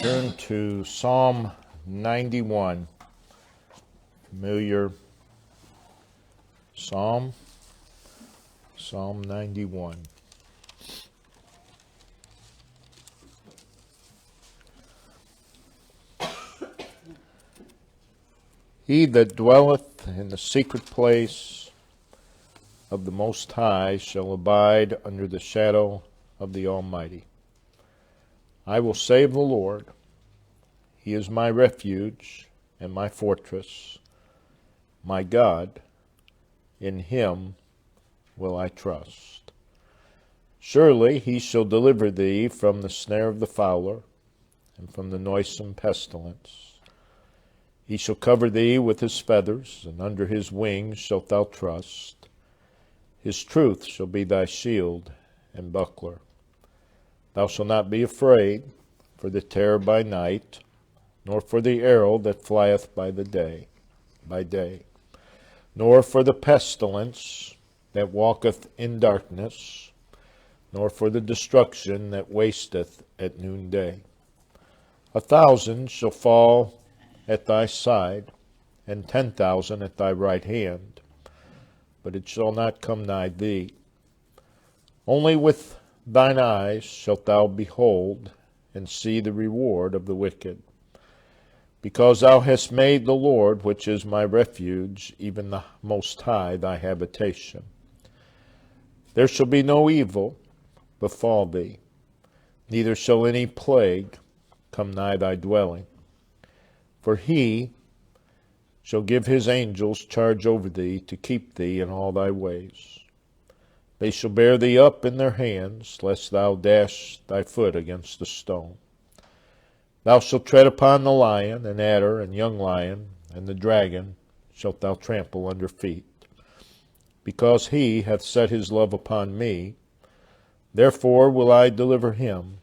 Turn to Psalm 91. Familiar Psalm 91. He that dwelleth in the secret place of the Most High shall abide under the shadow of the Almighty. I will say of the Lord, He is my refuge and my fortress, my God, in Him will I trust. Surely He shall deliver thee from the snare of the fowler and from the noisome pestilence. He shall cover thee with His feathers, and under His wings shalt thou trust. His truth shall be thy shield and buckler. Thou shalt not be afraid for the terror by night, nor for the arrow that flieth by day, nor for the pestilence that walketh in darkness, nor for the destruction that wasteth at noonday. 1,000 shall fall at thy side, and 10,000 at thy right hand, but it shall not come nigh thee. Only with thine eyes shalt thou behold and see the reward of the wicked. Because thou hast made the Lord, which is my refuge, even the Most High, thy habitation. There shall be no evil befall thee, neither shall any plague come nigh thy dwelling. For He shall give His angels charge over thee to keep thee in all thy ways. They shall bear thee up in their hands, lest thou dash thy foot against a stone. Thou shalt tread upon the lion and adder and young lion, and the dragon shalt thou trample under feet. Because He hath set His love upon me, therefore will I deliver him.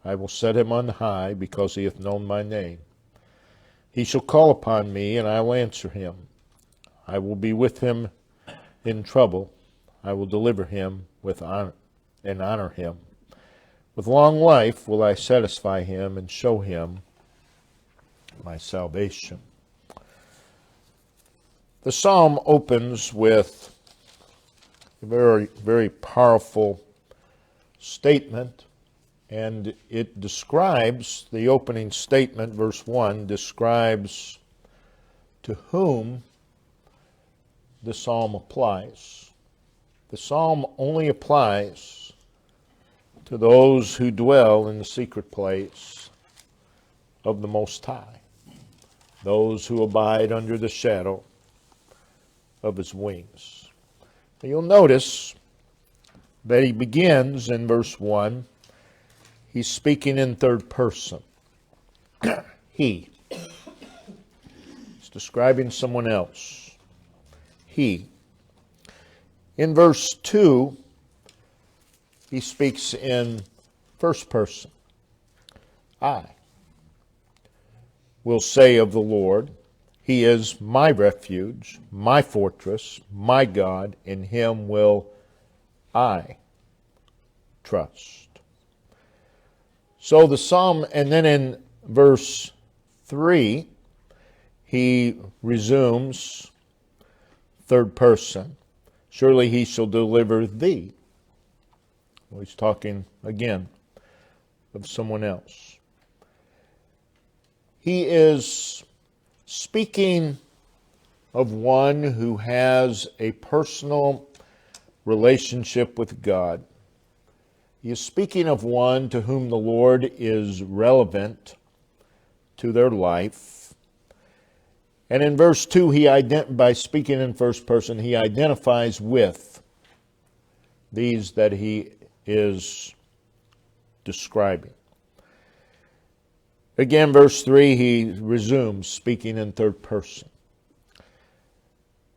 I will set him on high, because he hath known my name. He shall call upon me, and I will answer him. I will be with him in trouble. I will deliver him with honor and honor him. With long life will I satisfy him and show him my salvation. The psalm opens with a very, very powerful statement, and it describes, the opening statement, verse 1, describes to whom the psalm applies. The psalm only applies to those who dwell in the secret place of the Most High, those who abide under the shadow of His wings. Now you'll notice that he begins in verse 1, he's speaking in third person. He. He's describing someone else. He. In verse 2, he speaks in first person. I will say of the Lord, He is my refuge, my fortress, my God, in Him will I trust. So the psalm, and then in verse 3, he resumes third person. Surely He shall deliver thee. Well, he's talking again of someone else. He is speaking of one who has a personal relationship with God. He is speaking of one to whom the Lord is relevant to their life. And in verse 2, by speaking in first person, he identifies with these that he is describing. Again, verse 3, he resumes speaking in third person.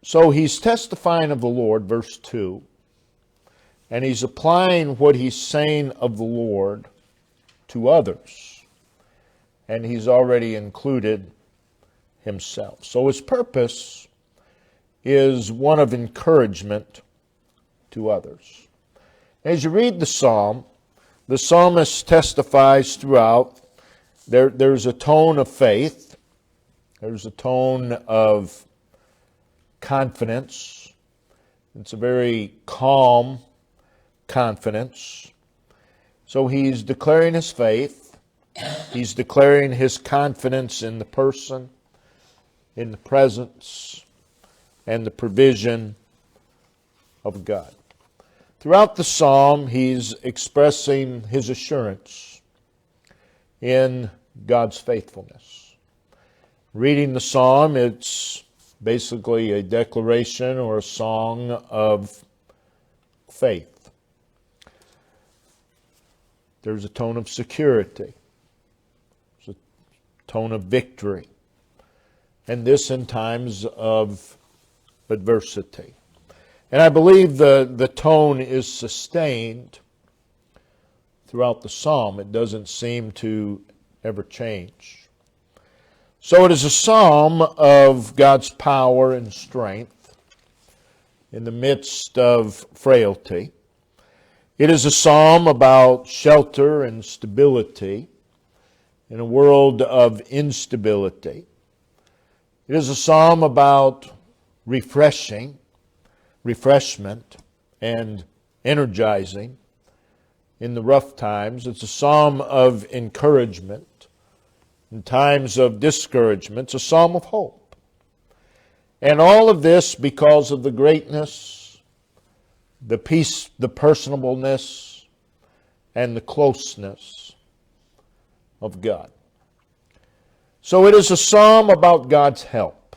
So he's testifying of the Lord, verse 2, and he's applying what he's saying of the Lord to others. And he's already included himself. So his purpose is one of encouragement to others. As you read the psalmist testifies throughout There's a tone of faith. There's a tone of confidence. It's a very calm confidence. So he's declaring his faith. He's declaring his confidence in the person, in the presence, and the provision of God. Throughout the psalm, he's expressing his assurance in God's faithfulness. Reading the psalm, it's basically a declaration or a song of faith. There's a tone of security. There's a tone of victory. And this in times of adversity. And I believe the tone is sustained throughout the psalm. It doesn't seem to ever change. So it is a psalm of God's power and strength in the midst of frailty. It is a psalm about shelter and stability in a world of instability. It is a psalm about refreshment, and energizing in the rough times. It's a psalm of encouragement in times of discouragement. It's a psalm of hope. And all of this because of the greatness, the peace, the personableness, and the closeness of God. So it is a psalm about God's help.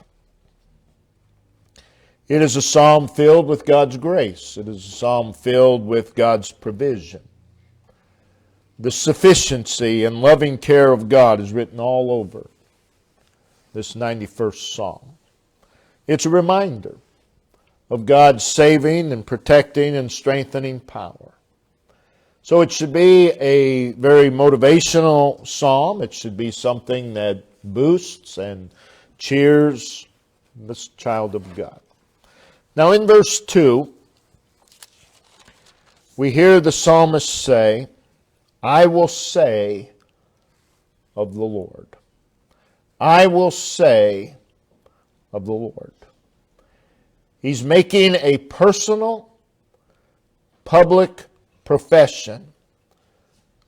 It is a psalm filled with God's grace. It is a psalm filled with God's provision. The sufficiency and loving care of God is written all over this 91st psalm. It's a reminder of God's saving and protecting and strengthening power. So it should be a very motivational psalm. It should be something that boosts and cheers this child of God. Now in verse 2, we hear the psalmist say, I will say of the Lord. I will say of the Lord. He's making a personal, public profession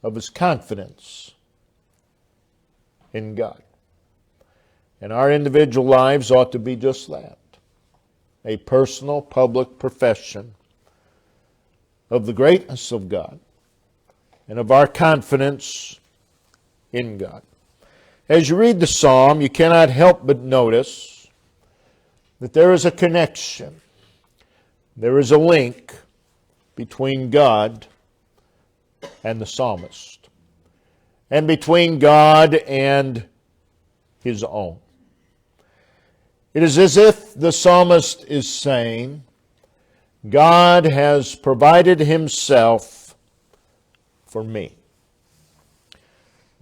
of his confidence in God. And our individual lives ought to be just that. A personal, public profession of the greatness of God and of our confidence in God. As you read the psalm, you cannot help but notice that there is a connection. There is a link between God and the psalmist, and between God and his own. It is as if the psalmist is saying, God has provided himself for me.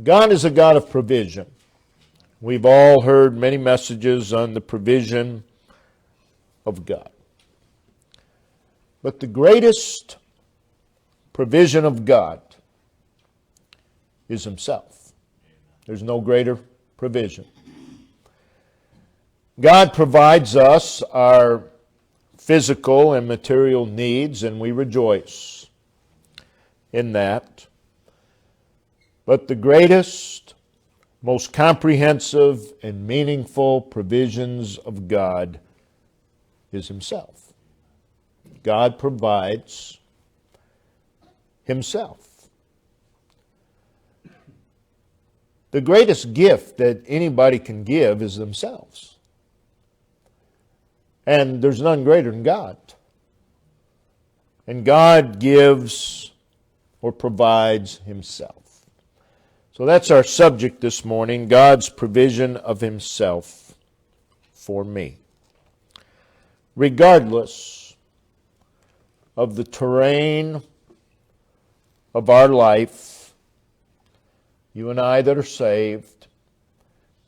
God is a God of provision. We've all heard many messages on the provision of God. But the greatest provision of God is himself. There's no greater provision. God provides us our physical and material needs, and we rejoice in that. But the greatest, most comprehensive, and meaningful provisions of God is himself. God provides himself. The greatest gift that anybody can give is themselves. And there's none greater than God. And God gives or provides himself. So that's our subject this morning, God's provision of himself for me. Regardless of the terrain of our life, you and I that are saved,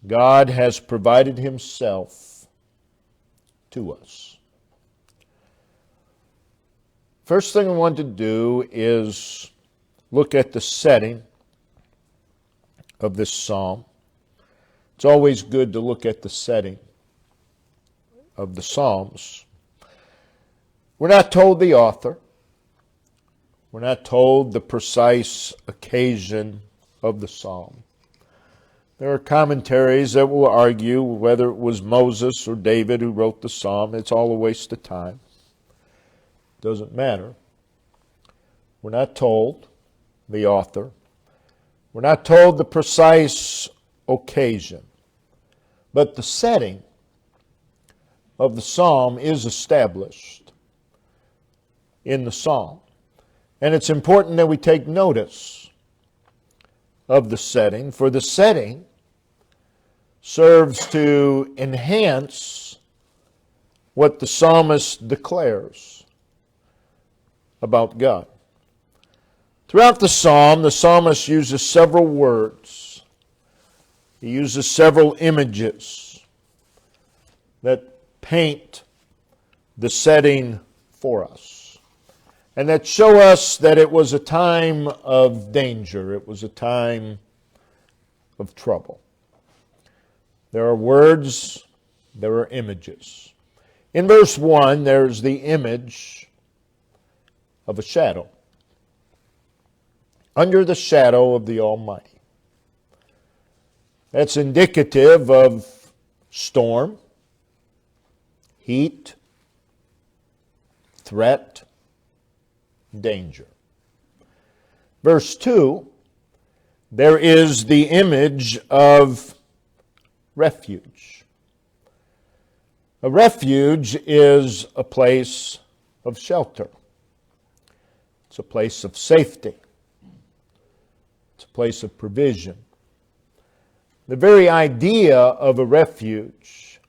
God has provided himself to us. First thing I want to do is look at the setting of this psalm. It's always good to look at the setting of the Psalms. We're not told the author. We're not told the precise occasion of the psalm. There are commentaries that will argue whether it was Moses or David who wrote the psalm. It's all a waste of time. Doesn't matter. We're not told the author. We're not told the precise occasion. But the setting of the psalm is established in the psalm. And it's important that we take notice of the setting, for the setting serves to enhance what the psalmist declares about God. Throughout the psalm, the psalmist uses several words. He uses several images that paint the setting for us, and that show us that it was a time of danger. It was a time of trouble. There are words, there are images. In verse 1, there's the image of a shadow. Under the shadow of the Almighty. That's indicative of storm, heat, threat, danger. Verse 2, there is the image of refuge. A refuge is a place of shelter. It's a place of safety. It's a place of provision. The very idea of a refuge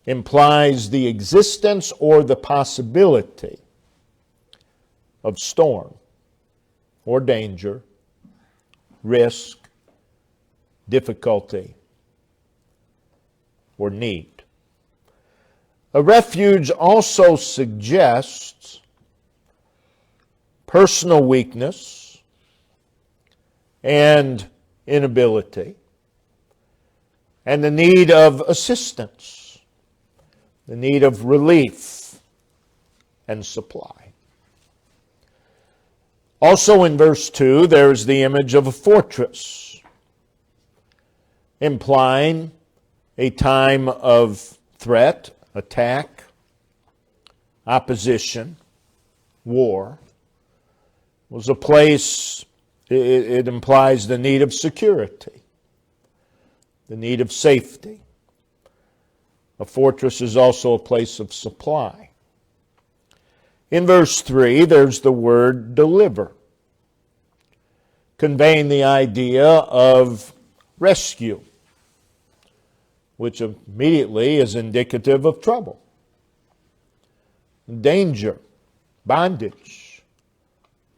implies the existence or the possibility of storm or danger, risk, difficulty, or need. A refuge also suggests personal weakness and inability, and the need of assistance, the need of relief and supply. Also in verse 2, there is the image of a fortress, implying a time of threat, attack, opposition, war. It was a place, it implies the need of security, the need of safety. A fortress is also a place of supply. In verse 3, there's the word deliver, conveying the idea of rescue, which immediately is indicative of trouble, danger, bondage,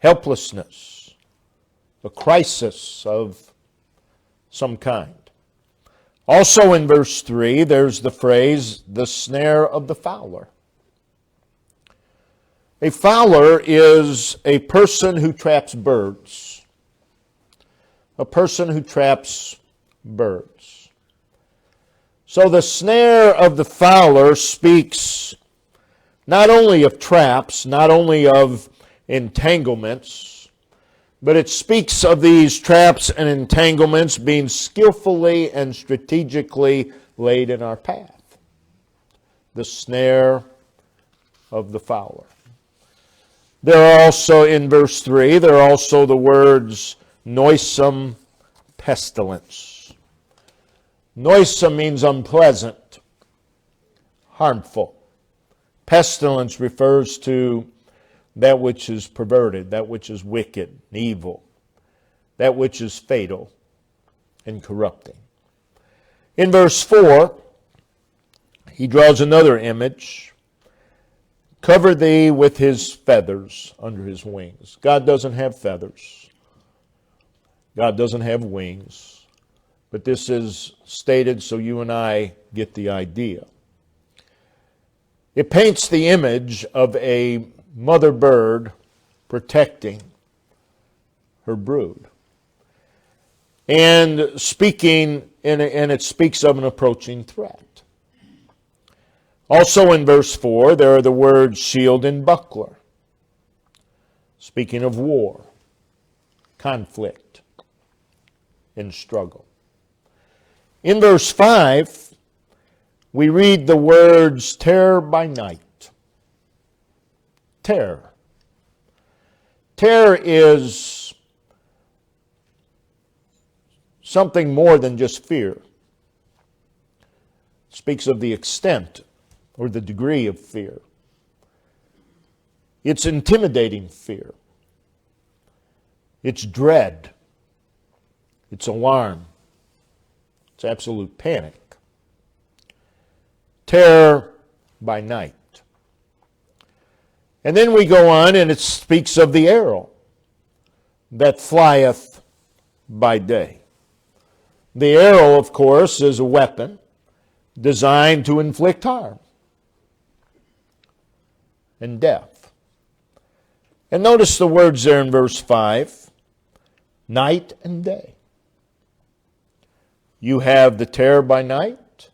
helplessness, a crisis of some kind. Also in verse 3, there's the phrase, the snare of the fowler. A fowler is a person who traps birds. A person who traps birds. So the snare of the fowler speaks not only of traps, not only of entanglements, but it speaks of these traps and entanglements being skillfully and strategically laid in our path. The snare of the fowler. There are also, in verse 3, there are also the words noisome pestilence. Noisome means unpleasant, harmful. Pestilence refers to that which is perverted, that which is wicked, evil, that which is fatal and corrupting. In verse 4, he draws another image. Cover thee with his feathers under his wings. God doesn't have feathers. God doesn't have wings. But this is stated so you and I get the idea. It paints the image of a mother bird protecting her brood. and it speaks of an approaching threat. Also in verse 4, there are the words shield and buckler, speaking of war, conflict, and struggle. In verse 5, we read the words terror by night. Terror. Terror is something more than just fear. It speaks of the extent or the degree of fear. It's intimidating fear. It's dread. It's alarm. It's absolute panic. Terror by night. And then we go on and it speaks of the arrow that flieth by day. The arrow, of course, is a weapon designed to inflict harm and death. And notice the words there in verse 5, night and day. You have the terror by night,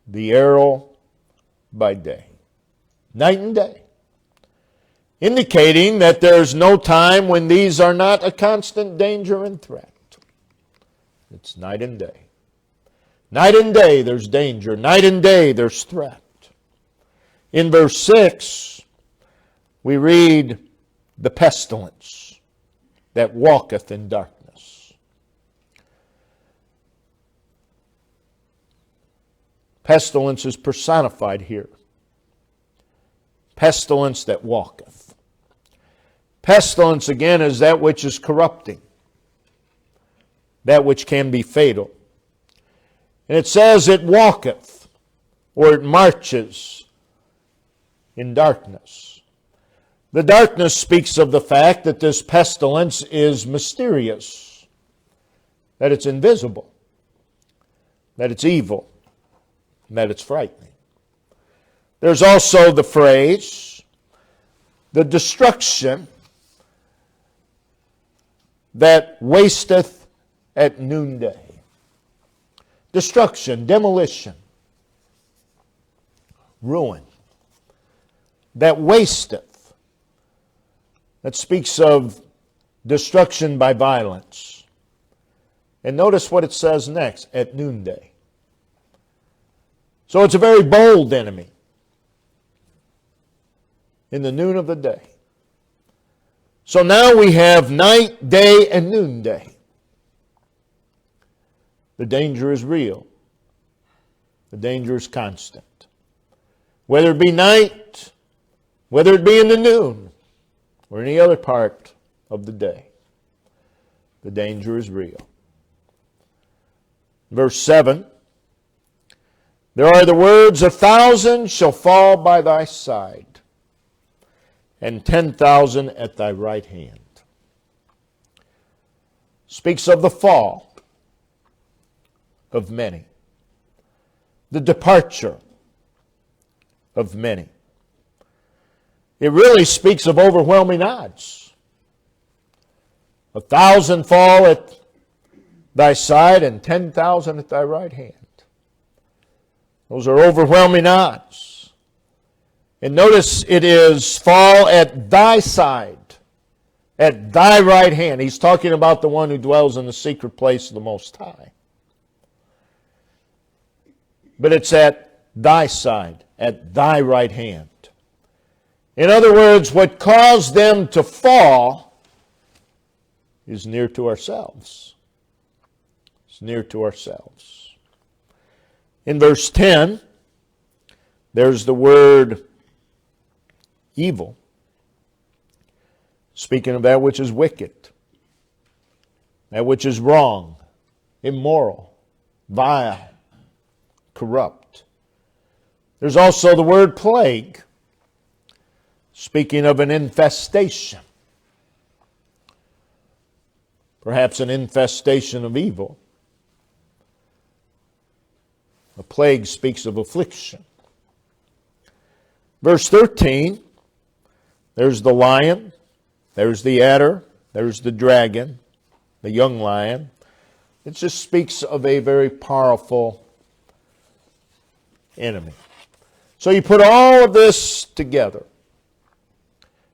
the arrow by day. Night and day. Indicating that there's no time when these are not a constant danger and threat. It's night and day. Night and day there's danger. Night and day there's threat. In verse 6, we read the pestilence that walketh in darkness. Pestilence is personified here. Pestilence that walketh. Pestilence, again, is that which is corrupting, that which can be fatal. And it says it walketh, or it marches in darkness. The darkness speaks of the fact that this pestilence is mysterious, that it's invisible, that it's evil, and that it's frightening. There's also the phrase, the destruction that wasteth at noonday. Destruction, demolition, ruin, that wasteth, that speaks of destruction by violence. And notice what it says next, at noonday. So it's a very bold enemy in the noon of the day. So now we have night, day, and noonday. The danger is real. The danger is constant. Whether it be night, whether it be in the noon, or any other part of the day, the danger is real. Verse 7, there are the words, 1,000 shall fall by thy side, and 10,000 at thy right hand. Speaks of the fall of many, the departure of many. It really speaks of overwhelming odds. 1,000 fall at thy side and 10,000 at thy right hand. Those are overwhelming odds. And notice it is fall at thy side, at thy right hand. He's talking about the one who dwells in the secret place of the Most High. But it's at thy side, at thy right hand. In other words, what caused them to fall is near to ourselves. It's near to ourselves. In verse 10, there's the word evil, speaking of that which is wicked, that which is wrong, immoral, vile, corrupt. There's also the word plague, speaking of an infestation, perhaps an infestation of evil. A plague speaks of affliction. Verse 13, there's the lion, there's the adder, there's the dragon, the young lion, It just speaks of a very powerful enemy. So you put all of this together,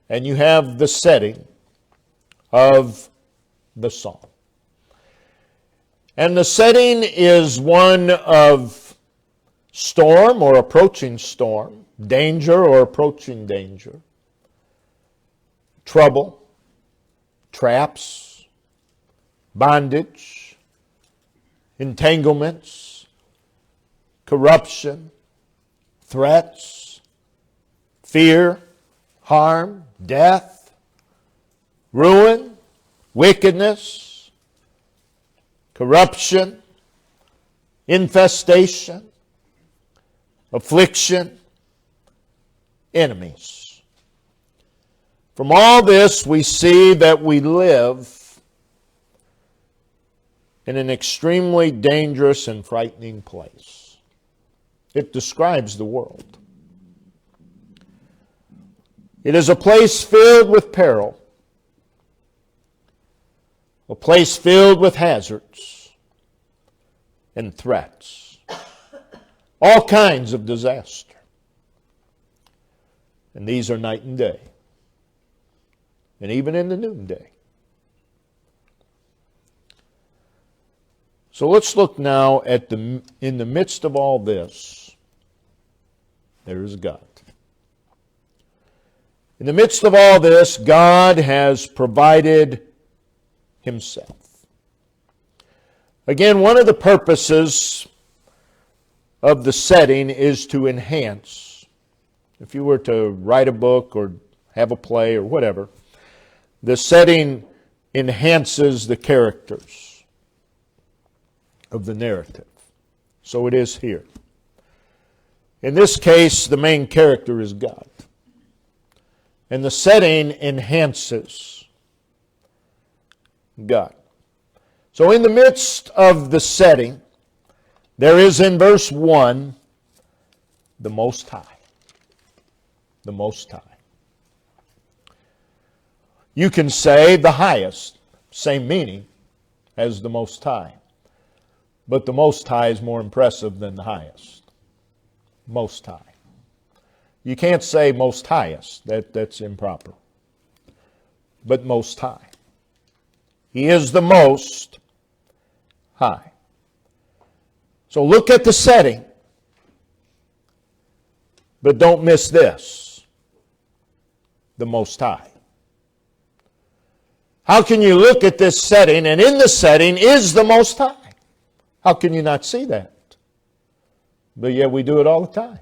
and you have the setting of the psalm. And the setting is one of storm or approaching storm, danger or approaching danger, trouble, traps, bondage, entanglements, corruption, threats, fear, harm, death, ruin, wickedness, corruption, infestation, affliction, enemies. From all this, we see that we live in an extremely dangerous and frightening place. It describes the world. It is a place filled with peril, a place filled with hazards and threats, all kinds of disaster. And these are night and day, and even in the noonday. So let's look now at in the midst of all this, there is God. In the midst of all this, God has provided Himself. Again, one of the purposes of the setting is to enhance. If you were to write a book or have a play or whatever, the setting enhances the characters of the narrative. So it is here. In this case, the main character is God. And the setting enhances God. So in the midst of the setting, there is in verse 1, the Most High. The Most High. You can say the highest, same meaning as the Most High. But the Most High is more impressive than the highest. Most High. You can't say most highest. That's improper. But Most High. He is the Most High. So look at the setting. But don't miss this. The Most High. How can you look at this setting, and in the setting is the Most High? How can you not see that? But yet we do it all the time.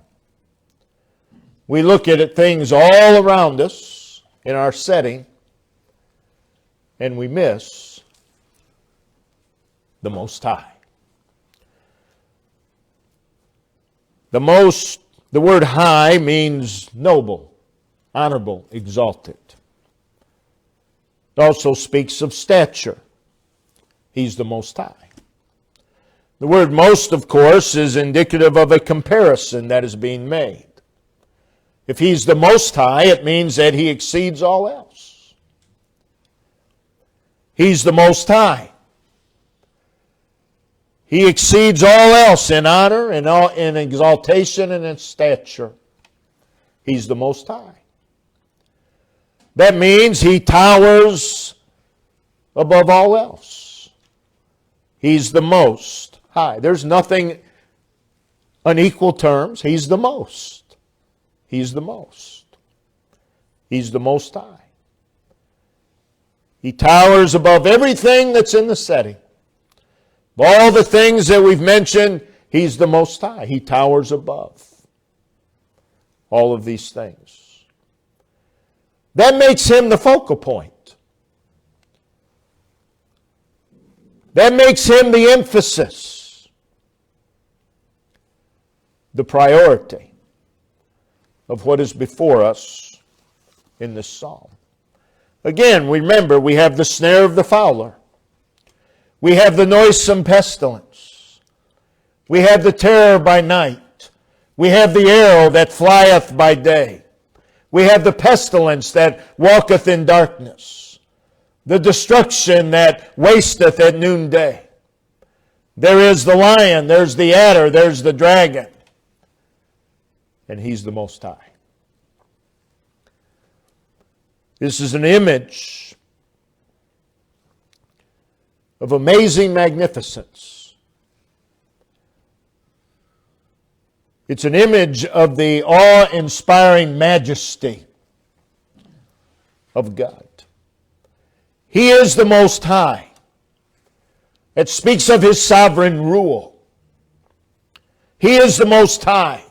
We look at things all around us in our setting, and we miss the Most High. The word high means noble, honorable, exalted. It also speaks of stature. He's the Most High. The word most, of course, is indicative of a comparison that is being made. If He's the Most High, it means that He exceeds all else. He's the Most High. He exceeds all else in honor, in exaltation, and in stature. He's the Most High. That means He towers above all else. He's the Most High. There's nothing unequal terms. He's the most. He's the most. He's the Most High. He towers above everything that's in the setting. Of all the things that we've mentioned, He's the Most High. He towers above all of these things. That makes Him the focal point. That makes Him the emphasis, the priority of what is before us in this psalm. Again, remember, we have the snare of the fowler. We have the noisome pestilence. We have the terror by night. We have the arrow that flieth by day. We have the pestilence that walketh in darkness. The destruction that wasteth at noonday. There is the lion, there's the adder, there's the dragon. And He's the Most High. This is an image of amazing magnificence. It's an image of the awe-inspiring majesty of God. He is the Most High. It speaks of His sovereign rule. He is the Most High.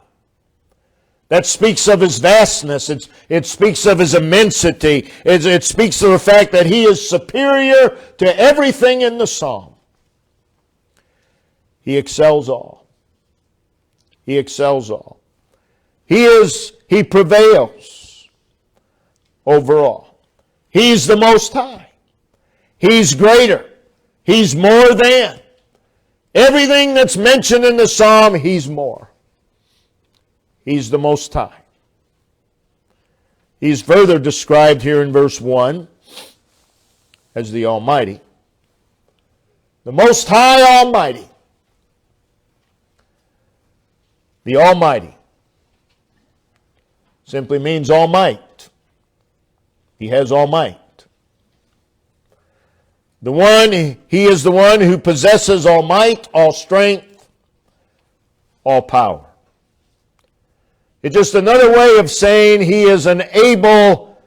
That speaks of His vastness. It speaks of His immensity. It speaks of the fact that He is superior to everything in the psalm. He excels all. He excels all. He prevails over all. He's the Most High. He's greater. He's more than. Everything that's mentioned in the psalm, He's more. He's the Most High. He's further described here in verse 1 as the Almighty. The Most High Almighty. The Almighty simply means all might. He has all might. He is the one who possesses all might, all strength, all power. It's just another way of saying He is an able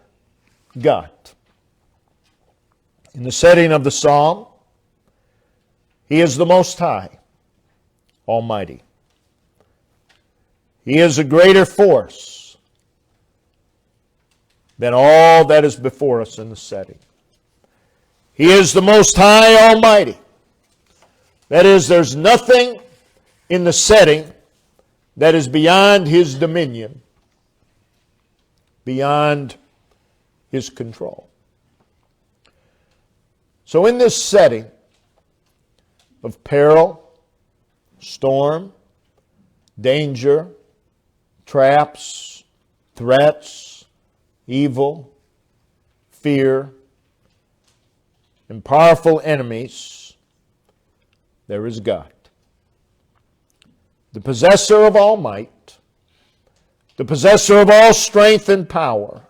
God. In the setting of the psalm, He is the Most High, Almighty. He is a greater force than all that is before us in the setting. He is the Most High Almighty. That is, there's nothing in the setting that is beyond His dominion, beyond His control. So in this setting of peril, storm, danger, traps, threats, evil, fear, and powerful enemies, there is God. The possessor of all might, the possessor of all strength and power.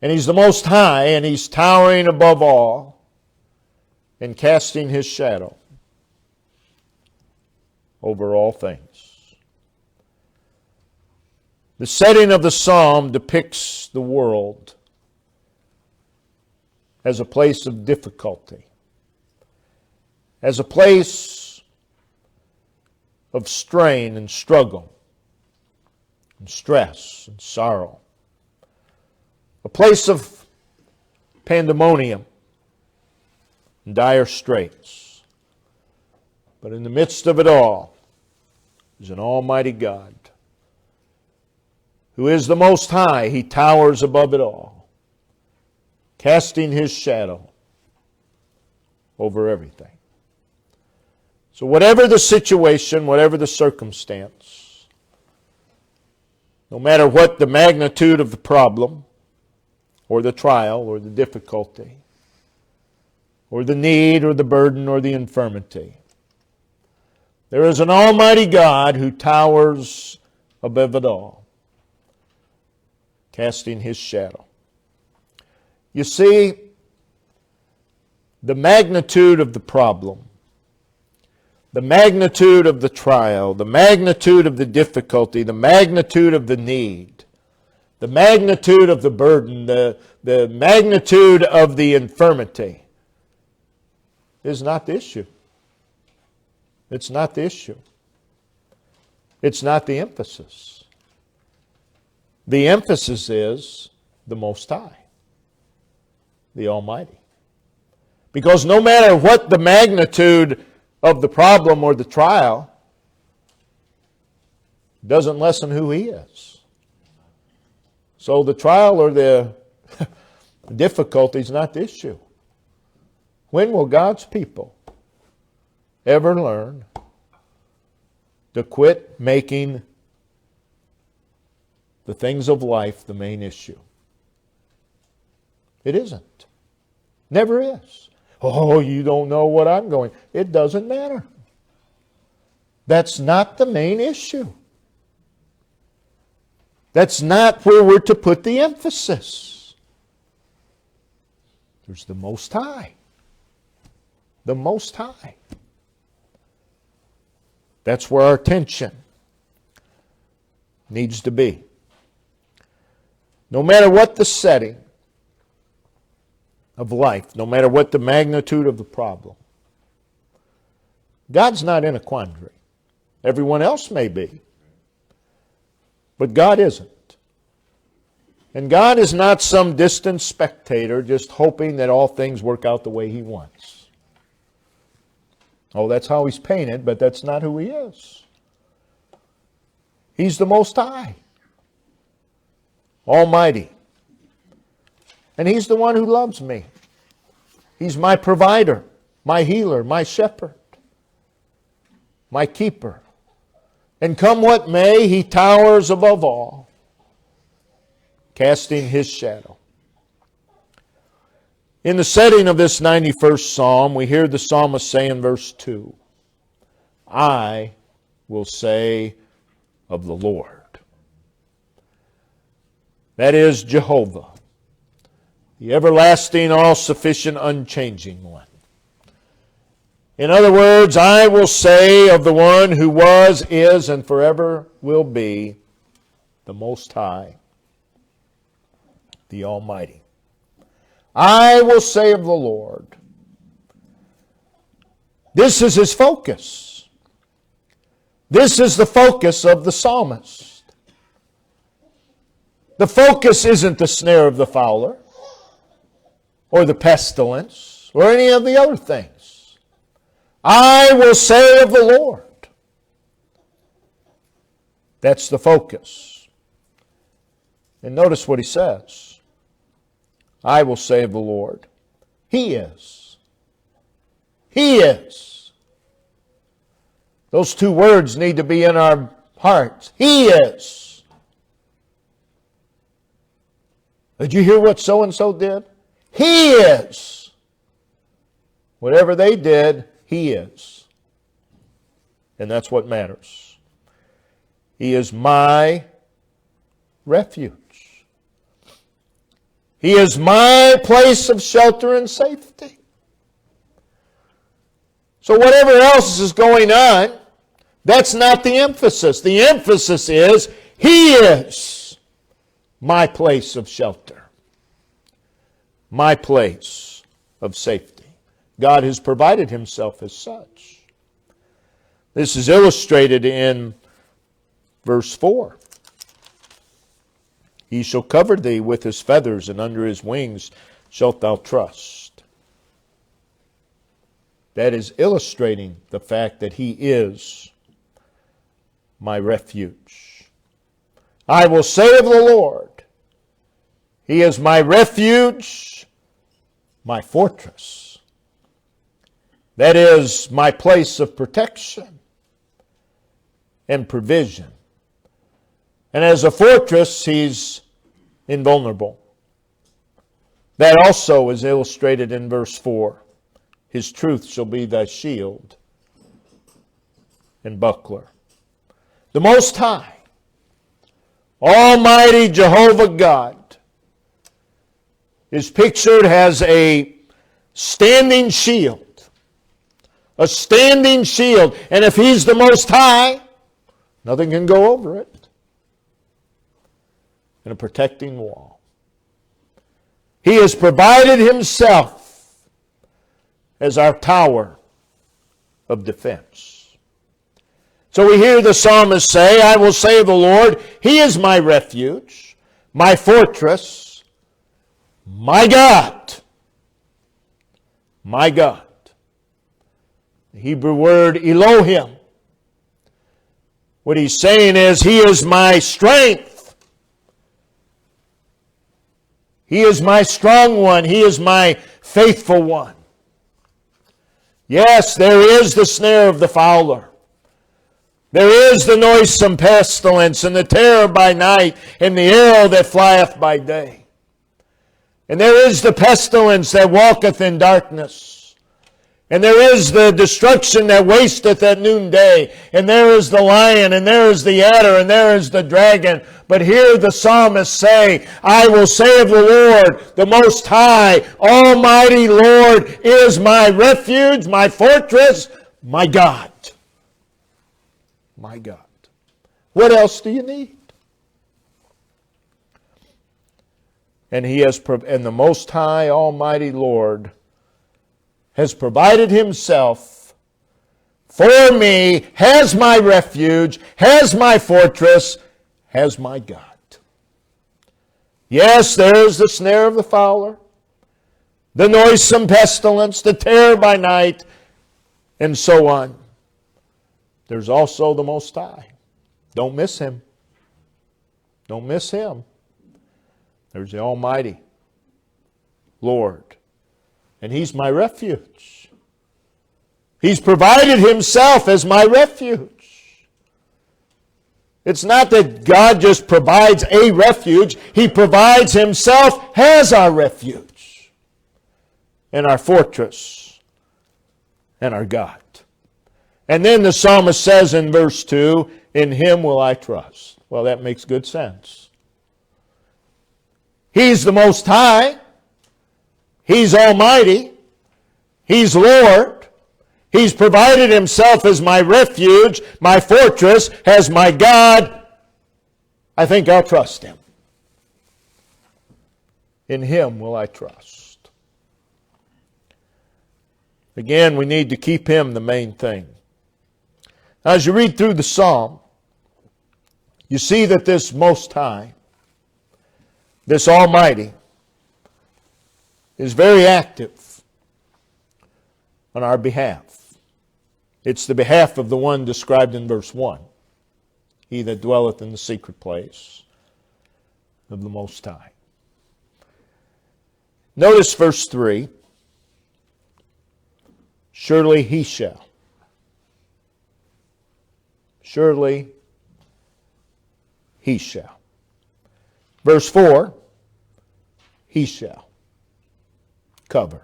And He's the Most High, and He's towering above all and casting His shadow over all things. The setting of the psalm depicts the world as a place of difficulty, as a place of strain and struggle and stress and sorrow, a place of pandemonium and dire straits. But in the midst of it all is an almighty God who is the Most High. He towers above it all, casting His shadow over everything. So whatever the situation, whatever the circumstance, no matter what the magnitude of the problem, or the trial, or the difficulty, or the need, or the burden, or the infirmity, there is an almighty God who towers above it all, casting His shadow. You see, the magnitude of the problem, the magnitude of the trial, the magnitude of the difficulty, the magnitude of the need, the magnitude of the burden, the magnitude of the infirmity is not the issue. It's not the issue. It's not the emphasis. The emphasis is the Most High, the Almighty. Because no matter what the magnitude of the problem or the trial, doesn't lessen who He is. So the trial or the difficulty is not the issue. When will God's people ever learn to quit making the things of life the main issue? It isn't. Never is. Oh, you don't know what I'm going. It doesn't matter. That's not the main issue. That's not where we're to put the emphasis. There's the Most High. The Most High. That's where our attention needs to be. No matter what the setting of life, no matter what the magnitude of the problem, God's not in a quandary. Everyone else may be, but God isn't. And God is not some distant spectator just hoping that all things work out the way He wants. Oh, that's how He's painted, but that's not who He is. He's the Most High, Almighty. And He's the one who loves me. He's my provider, my healer, my shepherd, my keeper. And come what may, He towers above all, casting His shadow. In the setting of this 91st Psalm, we hear the psalmist say in verse 2, I will say of the Lord. That is Jehovah, the everlasting, all-sufficient, unchanging one. In other words, I will say of the one who was, is, and forever will be the Most High, the Almighty. I will say of the Lord. This is his focus. This is the focus of the psalmist. The focus isn't the snare of the fowler or the pestilence or any of the other things. I will say of the Lord. That's the focus. And notice what he says. I will say of the Lord. He is. He is. Those two words need to be in our hearts. He is. Did you hear what so-and-so did? He is. Whatever they did, He is. And that's what matters. He is my refuge. He is my place of shelter and safety. So whatever else is going on, that's not the emphasis. The emphasis is, He is my place of shelter. My place of safety. God has provided Himself as such. This is illustrated in verse 4. He shall cover thee with His feathers, and under His wings shalt thou trust. That is illustrating the fact that He is my refuge. I will say of the Lord, He is my refuge, my fortress. That is my place of protection and provision. And as a fortress, He's invulnerable. That also is illustrated in verse 4. His truth shall be thy shield and buckler. The Most High, Almighty Jehovah God, is pictured as a standing shield. A standing shield. And if He's the Most High, nothing can go over it. And a protecting wall. He has provided Himself as our tower of defense. So we hear the psalmist say, I will say of the Lord, He is my refuge, my fortress, my God. My God. The Hebrew word Elohim. What he's saying is, He is my strength. He is my strong one. He is my faithful one. Yes, there is the snare of the fowler. There is the noisome pestilence, and the terror by night, and the arrow that flieth by day. And there is the pestilence that walketh in darkness, And there is the destruction that wasteth at noonday. And there is the lion, and there is the adder, and there is the dragon. But here the psalmist say, I will say of the Lord, the Most High, Almighty Lord is my refuge, my fortress, my God. My God. What else do you need? And the Most High, Almighty Lord has provided Himself for me, has my refuge, has my fortress, has my God. Yes, there's the snare of the fowler, the noisome pestilence, the terror by night, and so on. There's also the Most High. Don't miss Him. Don't miss Him. There's the Almighty Lord. And He's my refuge. He's provided Himself as my refuge. It's not that God just provides a refuge. He provides Himself as our refuge and our fortress and our God. And then the psalmist says in verse 2, in Him will I trust. Well, that makes good sense. He's the Most High. He's Almighty. He's Lord. He's provided Himself as my refuge, my fortress, as my God. I think I'll trust Him. In Him will I trust. Again, we need to keep Him the main thing. Now, as you read through the psalm, you see that this Most High, this Almighty, is very active on our behalf. It's the behalf of the one described in verse 1. He that dwelleth in the secret place of the Most High. Notice verse 3. Surely He shall. Surely He shall. Verse 4. He shall cover.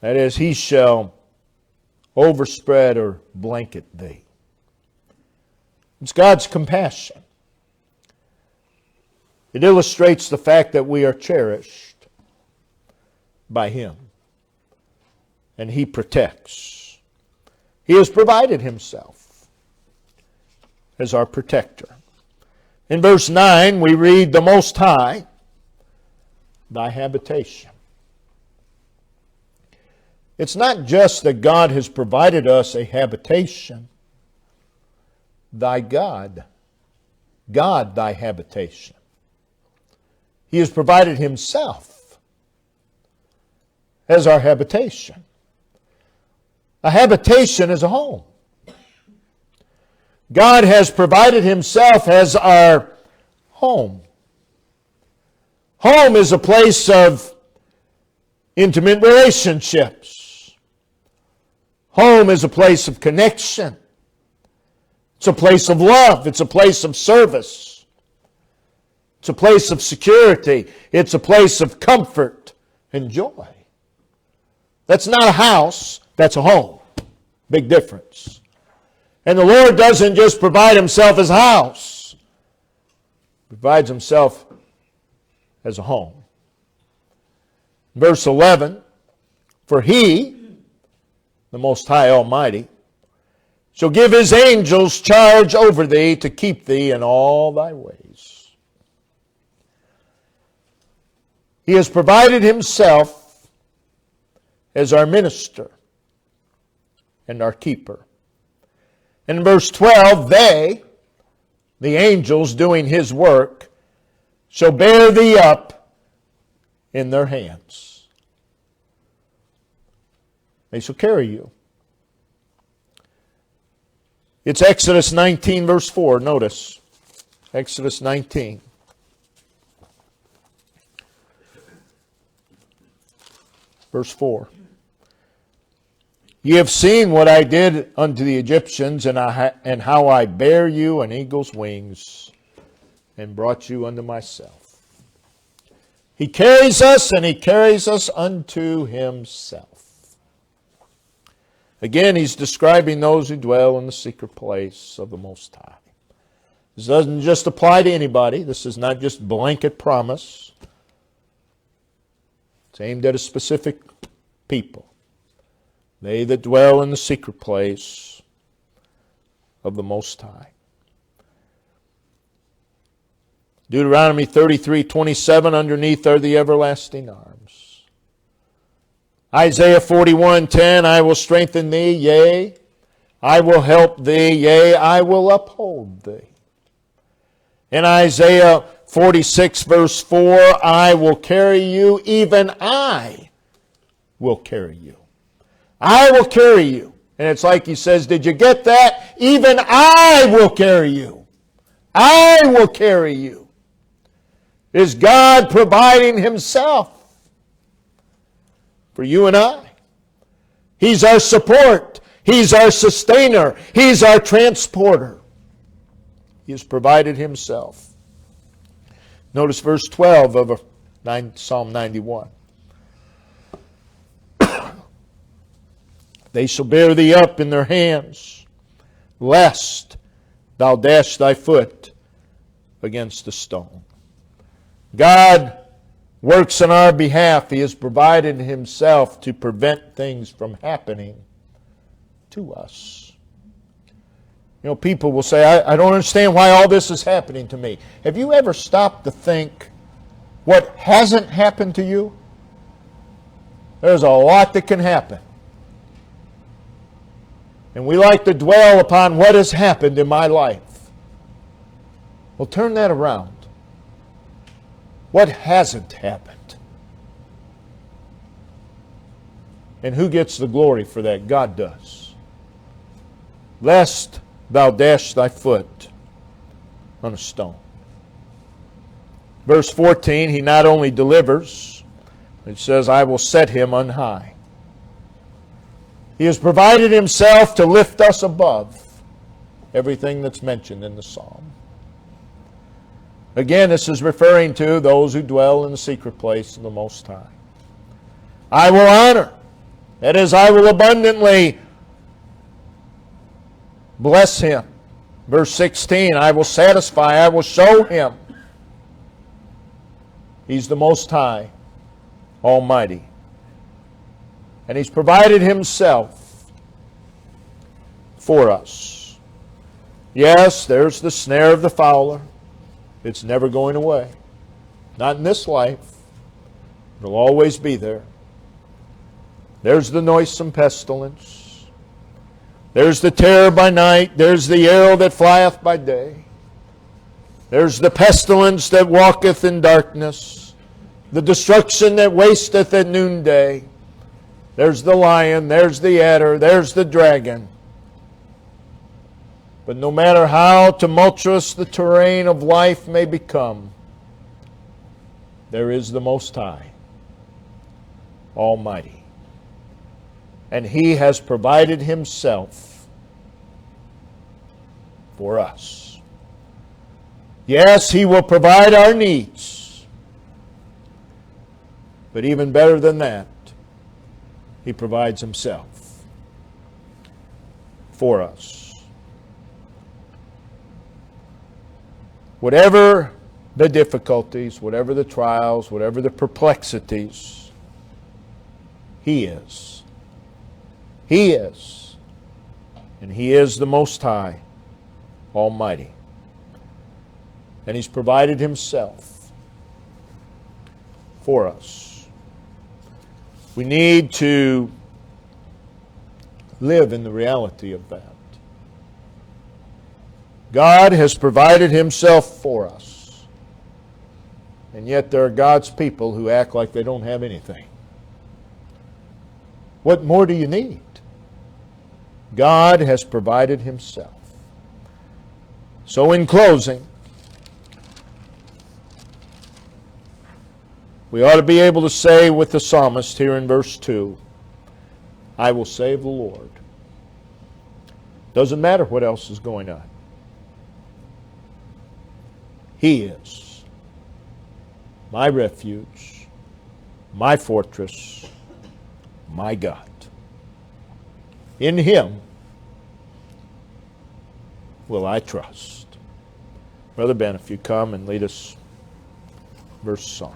That is, He shall overspread or blanket thee. It's God's compassion. It illustrates the fact that we are cherished by Him. And He protects. He has provided Himself as our protector. In verse 9 we read, the Most High, thy habitation. It's not just that God has provided us a habitation. Thy God. God, thy habitation. He has provided Himself as our habitation. A habitation is a home. God has provided Himself as our home. Home is a place of intimate relationships. Home is a place of connection. It's a place of love. It's a place of service. It's a place of security. It's a place of comfort and joy. That's not a house. That's a home. Big difference. And the Lord doesn't just provide Himself as a house. He provides Himself as a home. Verse 11, for He, the Most High Almighty, shall give His angels charge over thee to keep thee in all thy ways. He has provided Himself as our minister and our keeper. In verse 12, they, the angels doing His work, shall bear thee up in their hands. They shall carry you. It's Exodus 19, verse 4. Notice. Exodus 19. Verse 4. Ye have seen what I did unto the Egyptians, and how I bare you on eagle's wings, and brought you unto myself. He carries us, and He carries us unto Himself. Again, he's describing those who dwell in the secret place of the Most High. This doesn't just apply to anybody. This is not just blanket promise. It's aimed at a specific people. They that dwell in the secret place of the Most High. Deuteronomy 33:27, underneath are the everlasting arms. Isaiah 41:10, I will strengthen thee, yea, I will help thee, yea, I will uphold thee. In Isaiah 46 verse 4, I will carry you, even I will carry you. I will carry you. And it's like he says, did you get that? Even I will carry you. I will carry you. Is God providing Himself for you and I? He's our support. He's our sustainer. He's our transporter. He has provided Himself. Notice verse 12 of Psalm 91. They shall bear thee up in their hands, lest thou dash thy foot against a stone. God works on our behalf. He has provided Himself to prevent things from happening to us. You know, people will say, I don't understand why all this is happening to me. Have you ever stopped to think what hasn't happened to you? There's a lot that can happen. And we like to dwell upon what has happened in my life. Well, turn that around. What hasn't happened? And who gets the glory for that? God does. Lest thou dash thy foot on a stone. Verse 14, He not only delivers, it says, I will set him on high. He has provided Himself to lift us above everything that's mentioned in the psalm. Again, this is referring to those who dwell in the secret place of the Most High. I will honor. That is, I will abundantly bless him. Verse 16, I will satisfy, I will show him. He's the Most High, Almighty. And He's provided Himself for us. Yes, there's the snare of the fowler. It's never going away. Not in this life. It'll always be there. There's the noisome pestilence. There's the terror by night. There's the arrow that flieth by day. There's the pestilence that walketh in darkness. The destruction that wasteth at noonday. There's the lion. There's the adder. There's the dragon. But no matter how tumultuous the terrain of life may become, there is the Most High, Almighty. And He has provided Himself for us. Yes, He will provide our needs. But even better than that, He provides Himself for us. Whatever the difficulties, whatever the trials, whatever the perplexities, He is. He is. And He is the Most High, Almighty. And He's provided Himself for us. We need to live in the reality of that. God has provided Himself for us. And yet there are God's people who act like they don't have anything. What more do you need? God has provided Himself. So in closing, we ought to be able to say with the psalmist here in verse 2, I will save the Lord. Doesn't matter what else is going on. He is my refuge, my fortress, my God. In him will I trust. Brother Ben, if you come and lead us verse song.